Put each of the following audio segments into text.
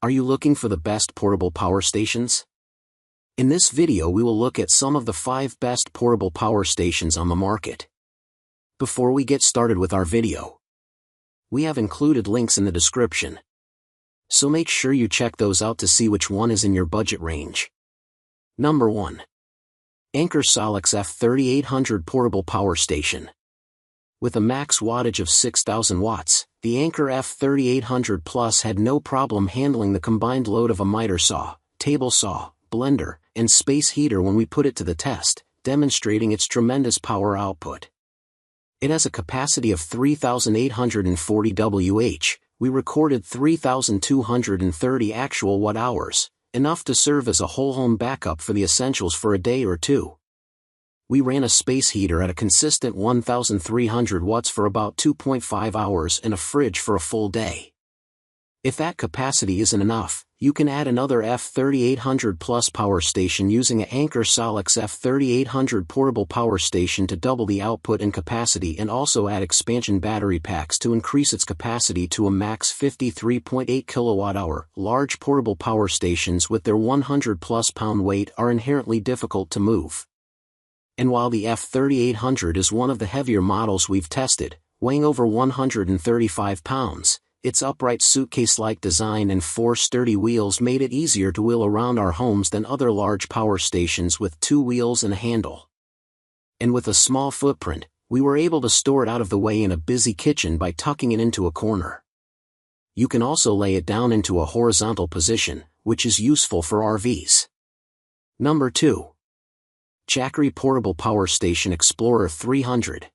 Are you looking for the best portable power stations? In this video we will look at some of the 5 best portable power stations on the market. Before we get started with our video, we have included links in the description, so make sure you check those out to see which one is in your budget range. Number 1. Anker SOLIX F3800 Portable Power Station. With a max wattage of 6,000 watts, the Anker F3800 Plus had no problem handling the combined load of a miter saw, table saw, blender, and space heater when we put it to the test, demonstrating its tremendous power output. It has a capacity of 3,840 Wh, we recorded 3,230 actual watt-hours, enough to serve as a whole-home backup for the essentials for a day or two. We ran a space heater at a consistent 1,300 watts for about 2.5 hours and a fridge for a full day. If that capacity isn't enough, you can add another F3800 Plus power station using an Anker SOLIX F3800 portable power station to double the output and capacity, and also add expansion battery packs to increase its capacity to a max 53.8 kWh. Large portable power stations with their 100+ pound weight are inherently difficult to move. And while the F3800 is one of the heavier models we've tested, weighing over 135 pounds, its upright suitcase-like design and 4 sturdy wheels made it easier to wheel around our homes than other large power stations with 2 wheels and a handle. And with a small footprint, we were able to store it out of the way in a busy kitchen by tucking it into a corner. You can also lay it down into a horizontal position, which is useful for RVs. Number 2. Jackery Portable Power Station Explorer 300.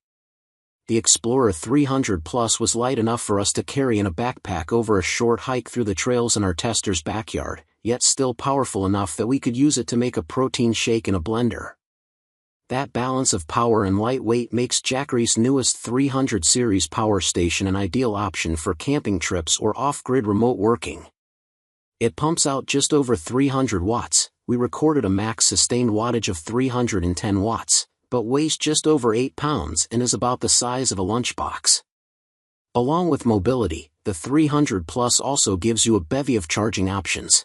The Explorer 300 Plus was light enough for us to carry in a backpack over a short hike through the trails in our tester's backyard, yet still powerful enough that we could use it to make a protein shake in a blender. That balance of power and lightweight makes Jackery's newest 300 series power station an ideal option for camping trips or off-grid remote working. It pumps out just over 300 watts, we recorded a max sustained wattage of 310 watts, but weighs just over 8 pounds and is about the size of a lunchbox. Along with mobility, the 300 Plus also gives you a bevy of charging options.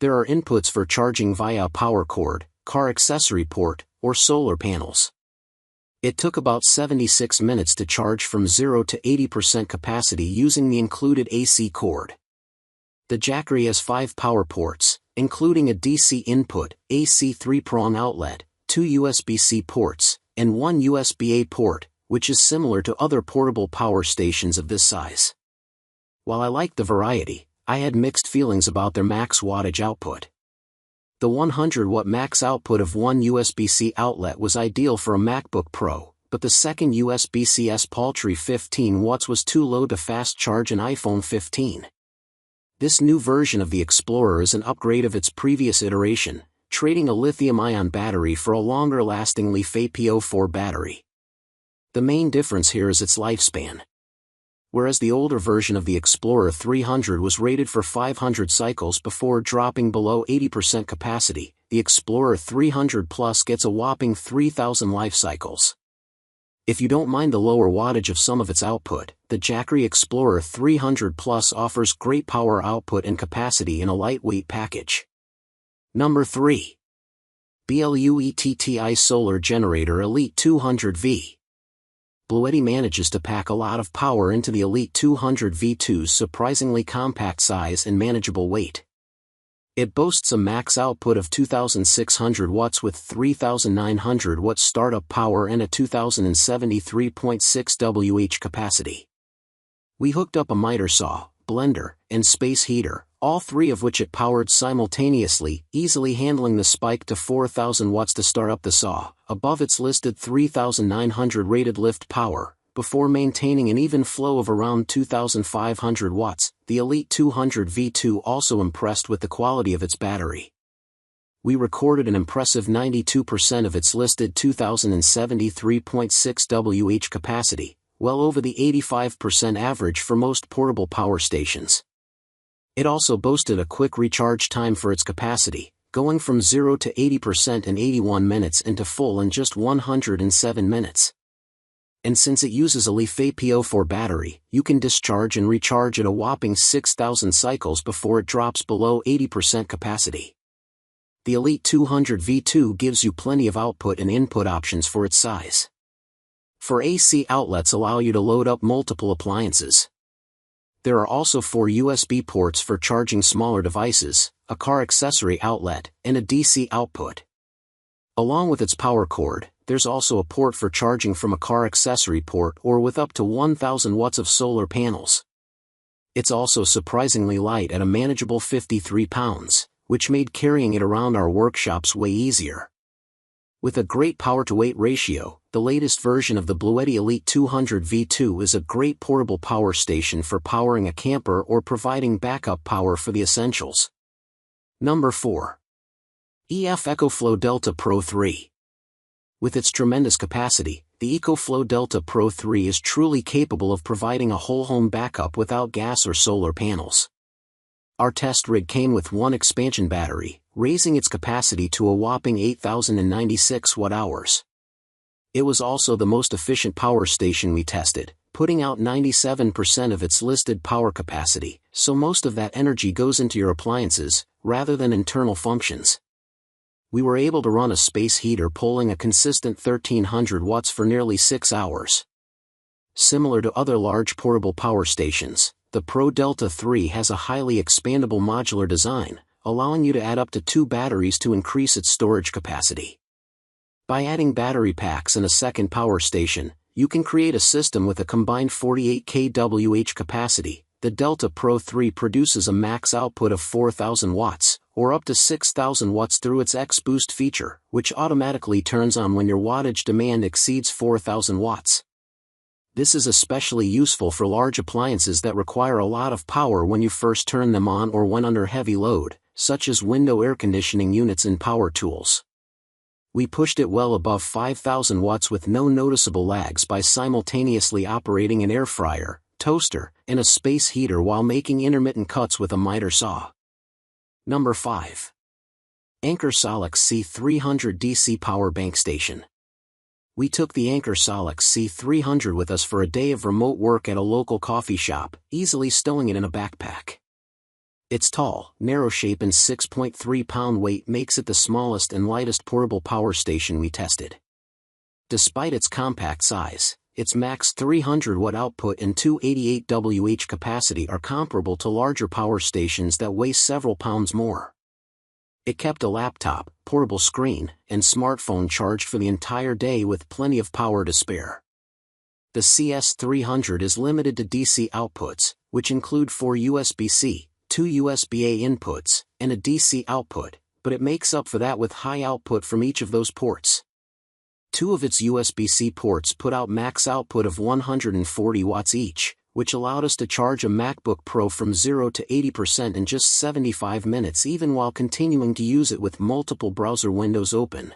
There are inputs for charging via a power cord, car accessory port, or solar panels. It took about 76 minutes to charge from 0 to 80% capacity using the included AC cord. The Jackery has 5 power ports, including a DC input, AC 3-prong outlet, 2 USB-C ports, and 1 USB-A port, which is similar to other portable power stations of this size. While I liked the variety, I had mixed feelings about their max wattage output. The 100-watt max output of 1 USB-C outlet was ideal for a MacBook Pro, but the second USB-C's paltry 15 watts was too low to fast charge an iPhone 15. This new version of the Explorer is an upgrade of its previous iteration, trading a lithium-ion battery for a longer-lasting LiFePO4 battery. The main difference here is its lifespan. Whereas the older version of the Explorer 300 was rated for 500 cycles before dropping below 80% capacity, the Explorer 300 Plus gets a whopping 3,000 life cycles. If you don't mind the lower wattage of some of its output, the Jackery Explorer 300 Plus offers great power output and capacity in a lightweight package. Number 3. BLUETTI Solar Generator Elite 200V. BLUETTI manages to pack a lot of power into the Elite 200 V2's surprisingly compact size and manageable weight. It boasts a max output of 2,600 watts with 3,900 watts startup power and a 2,073.6 Wh capacity. We hooked up a miter saw, blender, and space heater, all 3 of which it powered simultaneously, easily handling the spike to 4,000 watts to start up the saw, above its listed 3,900 rated lift power, before maintaining an even flow of around 2,500 watts. The Elite 200 V2 also impressed with the quality of its battery. We recorded an impressive 92% of its listed 2,073.6 Wh capacity, well over the 85% average for most portable power stations. It also boasted a quick recharge time for its capacity, going from 0 to 80% in 81 minutes and to full in just 107 minutes. And since it uses a LiFePO4 battery, you can discharge and recharge at a whopping 6,000 cycles before it drops below 80% capacity. The Elite 200 V2 gives you plenty of output and input options for its size. For AC outlets allow you to load up multiple appliances. There are also 4 USB ports for charging smaller devices, a car accessory outlet, and a DC output. Along with its power cord, there's also a port for charging from a car accessory port or with up to 1,000 watts of solar panels. It's also surprisingly light at a manageable 53 pounds, which made carrying it around our workshops way easier. With a great power-to-weight ratio, the latest version of the BLUETTI Elite 200 V2 is a great portable power station for powering a camper or providing backup power for the essentials. Number 4. ECOFLOW Delta Pro 3. With its tremendous capacity, the ECOFLOW Delta Pro 3 is truly capable of providing a whole home backup without gas or solar panels. Our test rig came with one expansion battery, raising its capacity to a whopping 8,096 watt-hours. It was also the most efficient power station we tested, putting out 97% of its listed power capacity, so most of that energy goes into your appliances, rather than internal functions. We were able to run a space heater pulling a consistent 1,300 watts for nearly 6 hours. Similar to other large portable power stations, the Pro Delta 3 has a highly expandable modular design, allowing you to add up to 2 batteries to increase its storage capacity. By adding battery packs and a second power station, you can create a system with a combined 48 kWh capacity. The Delta Pro 3 produces a max output of 4,000 watts, or up to 6,000 watts through its X-Boost feature, which automatically turns on when your wattage demand exceeds 4,000 watts. This is especially useful for large appliances that require a lot of power when you first turn them on or when under heavy load, such as window air conditioning units and power tools. We pushed it well above 5,000 watts with no noticeable lags by simultaneously operating an air fryer, toaster, and a space heater while making intermittent cuts with a miter saw. Number 5. Anker SOLIX C300 DC Power Bank Station. We took the Anker SOLIX C300 with us for a day of remote work at a local coffee shop, easily stowing it in a backpack. Its tall, narrow shape and 6.3-pound weight makes it the smallest and lightest portable power station we tested. Despite its compact size, its max 300-watt output and 288 Wh capacity are comparable to larger power stations that weigh several pounds more. It kept a laptop, portable screen, and smartphone charged for the entire day with plenty of power to spare. The CS300 is limited to DC outputs, which include 4 USB-C, 2 USB-A inputs, and a DC output, but it makes up for that with high output from each of those ports. 2 of its USB-C ports put out max output of 140 watts each, which allowed us to charge a MacBook Pro from 0 to 80% in just 75 minutes even while continuing to use it with multiple browser windows open.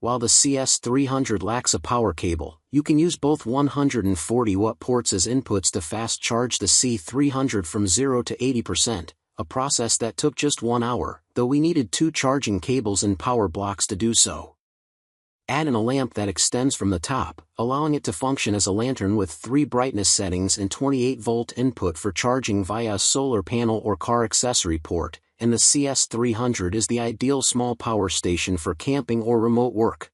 While the CS300 lacks a power cable, you can use both 140-watt ports as inputs to fast charge the C300 from 0 to 80%, a process that took just 1 hour, though we needed 2 charging cables and power blocks to do so. Add in a lamp that extends from the top, allowing it to function as a lantern with 3 brightness settings and 28-volt input for charging via a solar panel or car accessory port, and the CS300 is the ideal small power station for camping or remote work.